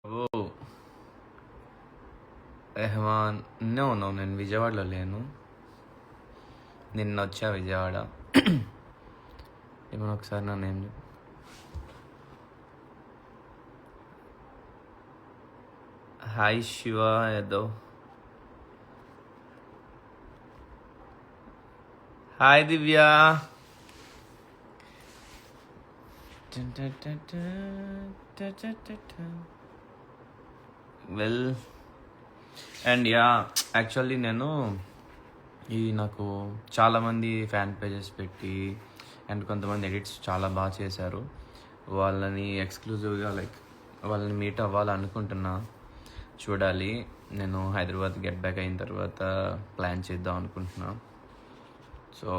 ఓ రెహమాన్ నేను విజయవాడలో లేను. నిన్న వచ్చా విజయవాడ. ఏమన్నా ఒకసారి నన్ను ఏం hi Shiva Yadav, hi Divya. Well and actually నేను నాకు చాలామంది ఫ్యాన్ పేజెస్ పెట్టి అండ్ కొంతమంది ఎడిట్స్ చాలా బాగా చేశారు. వాళ్ళని ఎక్స్క్లూజివ్గా వాళ్ళని మీట్ అవ్వాలనుకుంటున్నా. చూడాలి, నేను హైదరాబాద్ గెట్ బ్యాక్ అయిన తర్వాత ప్లాన్ చేద్దాం అనుకుంటున్నా. సో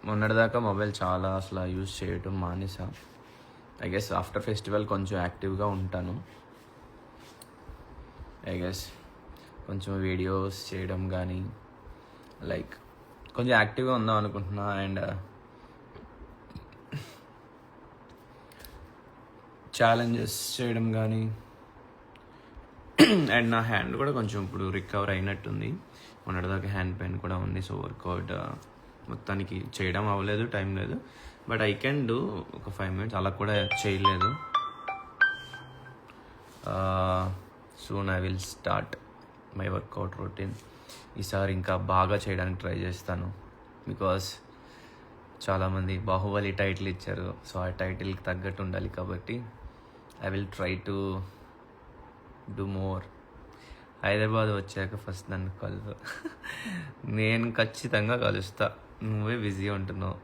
మొన్నటిదాకా మొబైల్ చాలా అసలు యూజ్ చేయటం మానేసా. ఐ గెస్ ఆఫ్టర్ ఫెస్టివల్ కొంచెం యాక్టివ్గా ఉంటాను. ఐ గెస్ కొంచెం వీడియోస్ చేయడం కానీ కొంచెం యాక్టివ్గా ఉందాం అనుకుంటున్నా. అండ్ ఛాలెంజెస్ చేయడం కానీ. అండ్ నా హ్యాండ్ కూడా కొంచెం ఇప్పుడు రికవర్ అయినట్టుంది. మొన్నటిదాకా హ్యాండ్ పెయిన్ కూడా ఉంది. సో వర్కౌట్ మొత్తానికి చేయడం అవ్వలేదు, టైం లేదు. బట్ ఐ కెన్ డూ ఒక 5 minutes. అలా కూడా చేయలేదు. Soon I will start my workout routine. ఈసారి ఇంకా బాగా చేయడానికి ట్రై చేస్తాను. బికాస్ చాలామంది బాహుబలి టైటిల్ ఇచ్చారు. సో ఆ టైటిల్కి తగ్గట్టు ఉండాలి కాబట్టి I will try to do more. Hyderabad వచ్చాక ఫస్ట్ నన్ను కలుసు. నేను ఖచ్చితంగా కలుస్తా. నువ్వే బిజీ ఉంటున్నావు